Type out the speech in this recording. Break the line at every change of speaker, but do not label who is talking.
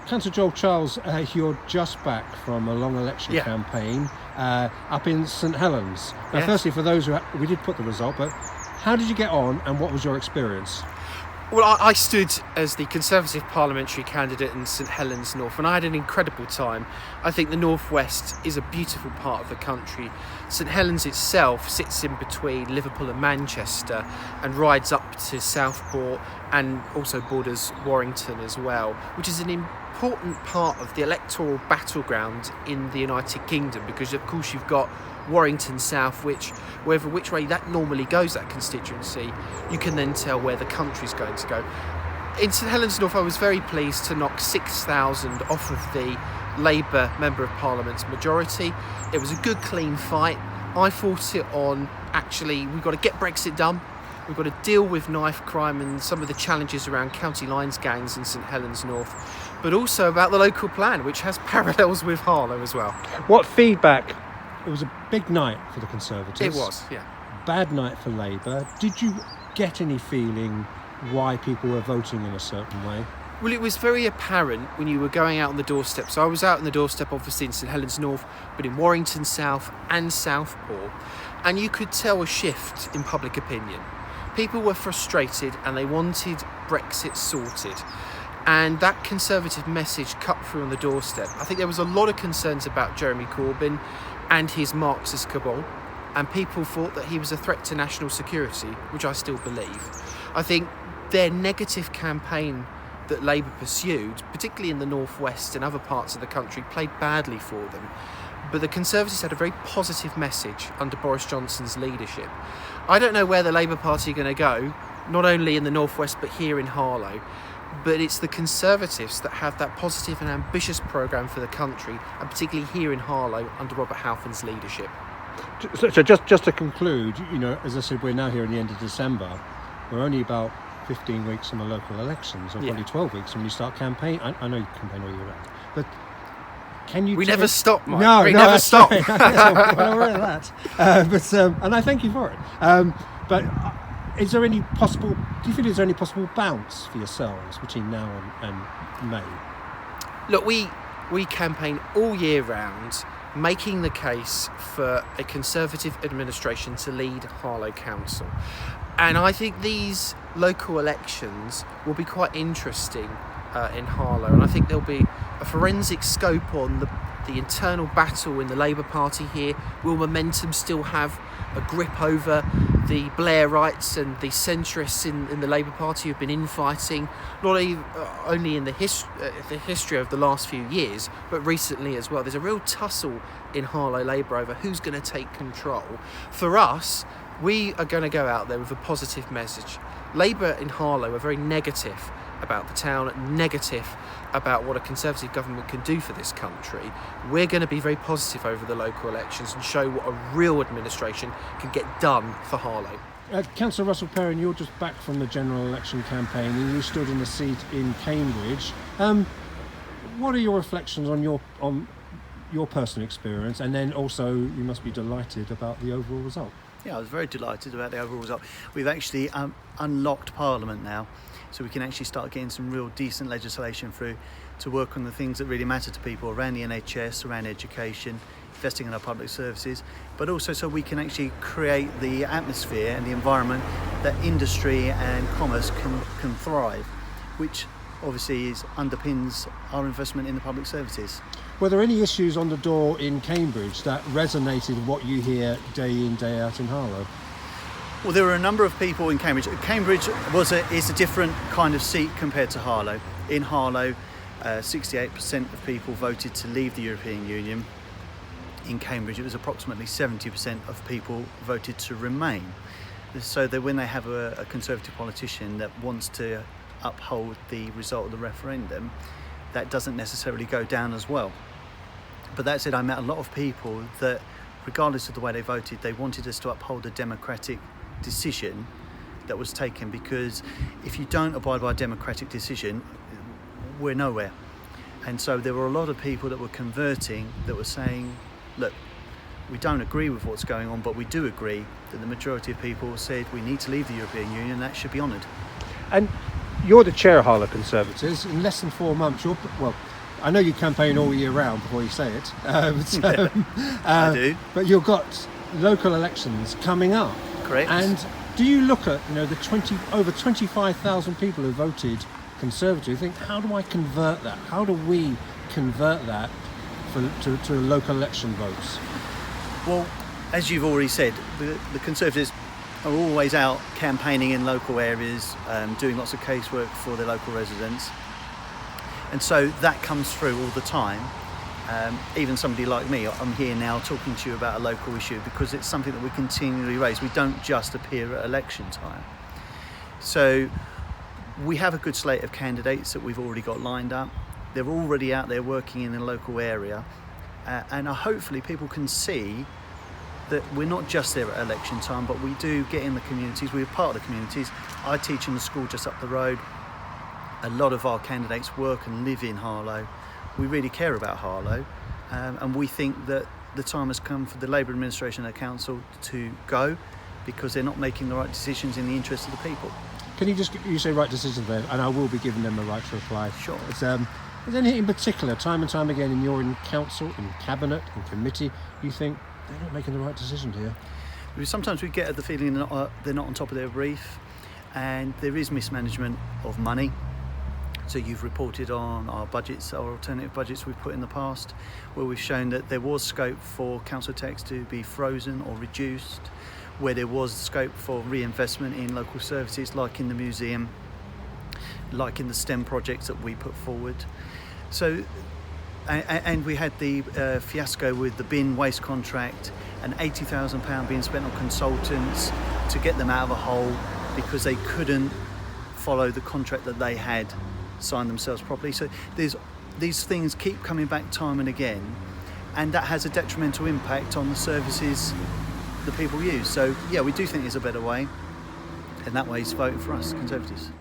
Councillor Joel Charles, you're just back from a long election campaign up in St Helens. Now, firstly, for those we did put the result, but how did you get on and what was your experience?
Well, I stood as the Conservative parliamentary candidate in St Helens North, and I had an incredible time. I think the North West is a beautiful part of the country. St Helens itself sits in between Liverpool and Manchester and rides up to Southport and also borders Warrington as well, which is an important part of the electoral battleground in the United Kingdom, because of course you've got Warrington South, which way that normally goes, that constituency, you can then tell where the country's going to go. In St Helens North, I was very pleased to knock 6,000 off of the Labour Member of Parliament's majority. It was a good, clean fight. I fought it on, actually, we've got to get Brexit done. We've got to deal with knife crime and some of the challenges around county lines gangs in St Helens North, but also about the local plan, which has parallels with Harlow as well.
What feedback? It was a big night for the Conservatives.
It was, yeah.
Bad night for Labour. Did you get any feeling why people were voting in a certain way?
Well, it was very apparent when you were going out on the doorstep. So I was out on the doorstep, obviously, in St Helens North, but in Warrington South and Southport. And you could tell a shift in public opinion. People were frustrated and they wanted Brexit sorted. And that Conservative message cut through on the doorstep. I think there was a lot of concerns about Jeremy Corbyn and his Marxist cabal, and people thought that he was a threat to national security, which I still believe. I think their negative campaign that Labour pursued, particularly in the North West and other parts of the country, played badly for them. But the Conservatives had a very positive message under Boris Johnson's leadership. I don't know where the Labour Party are going to go, not only in the North West but here in Harlow. But it's the Conservatives that have that positive and ambitious programme for the country, and particularly here in Harlow under Robert Halfon's leadership.
So just to conclude, as I said, we're now here at the end of December. We're only about 15 weeks from the local elections, or probably 12 weeks when you start campaign. I know you campaign all year round, but can you...
We never stop, Mike.
No,
we never stop.
Right. Well, we're at that. And I thank you for it. But is there any possible... Do you think there's any possible bounce for yourselves between now and May?
Look, we campaign all year round, making the case for a Conservative administration to lead Harlow Council. And I think these local elections will be quite interesting in Harlow. And I think there'll be a forensic scope on the internal battle in the Labour Party here. Will momentum still have a grip over the Blairites and the centrists in the Labour Party who've been infighting, not only in the history of the last few years, but recently as well? There's a real tussle in Harlow Labour over who's going to take control. For us, we are going to go out there with a positive message. Labour in Harlow are very negative about the town, negative about what a Conservative government can do for this country. We're going to be very positive over the local elections and show what a real administration can get done for Harlow.
Councillor Russell Perrin, you're just back from the general election campaign and you stood in a seat in Cambridge. What are your reflections on your personal experience, and then also you must be delighted about the overall result?
Yeah, I was very delighted about the overall result. We've actually unlocked Parliament now, so we can actually start getting some real decent legislation through to work on the things that really matter to people around the NHS, around education, investing in our public services, but also so we can actually create the atmosphere and the environment that industry and commerce can thrive, which obviously underpins our investment in the public services.
Were there any issues on the door in Cambridge that resonated with what you hear day in, day out in Harlow?
Well, there were a number of people in Cambridge. Cambridge is a different kind of seat compared to Harlow. In Harlow, 68% of people voted to leave the European Union. In Cambridge, it was approximately 70% of people voted to remain. So that when they have a Conservative politician that wants to uphold the result of the referendum, that doesn't necessarily go down as well. But that said, I met a lot of people that, regardless of the way they voted, they wanted us to uphold a democratic decision that was taken, because if you don't abide by a democratic decision, we're nowhere. And so there were a lot of people that were converting, that were saying, look, we don't agree with what's going on, but we do agree that the majority of people said we need to leave the European Union, and that should be honoured.
And you're the chair of Harlow Conservatives. In less than 4 months, well, I know you campaign all year round before you say it.
I do.
But you've got local elections coming up.
Correct.
And do you look at the over 25,000 people who voted Conservative? Think, how do I convert that? How do we convert that to local election votes?
Well, as you've already said, the Conservatives are always out campaigning in local areas, doing lots of casework for their local residents. And so that comes through all the time. Even somebody like me, I'm here now talking to you about a local issue because it's something that we continually raise. We don't just appear at election time. So we have a good slate of candidates that we've already got lined up. They're already out there working in the local area. And hopefully people can see that we're not just there at election time, but we do get in the communities. We're part of the communities. I teach in the school just up the road. A lot of our candidates work and live in Harlow. We really care about Harlow, and we think that the time has come for the Labour administration and the council to go because they're not making the right decisions in the interest of the people.
Can you say right decisions there, and I will be giving them the right to reply.
Sure.
Is there anything in particular, time and time again, in council, in cabinet, in committee, you think they're not making the right decision here?
Sometimes we get the feeling they're not on top of their brief, and there is mismanagement of money. So you've reported on our budgets, our alternative budgets we've put in the past, where we've shown that there was scope for council tax to be frozen or reduced, where there was scope for reinvestment in local services like in the museum, like in the STEM projects that we put forward. So, and we had the fiasco with the bin waste contract and £80,000 being spent on consultants to get them out of a hole because they couldn't follow the contract that they had signed themselves properly. So these things keep coming back time and again, and that has a detrimental impact on the services that people use. So yeah, we do think there's a better way, and that way is voting for us, Conservatives.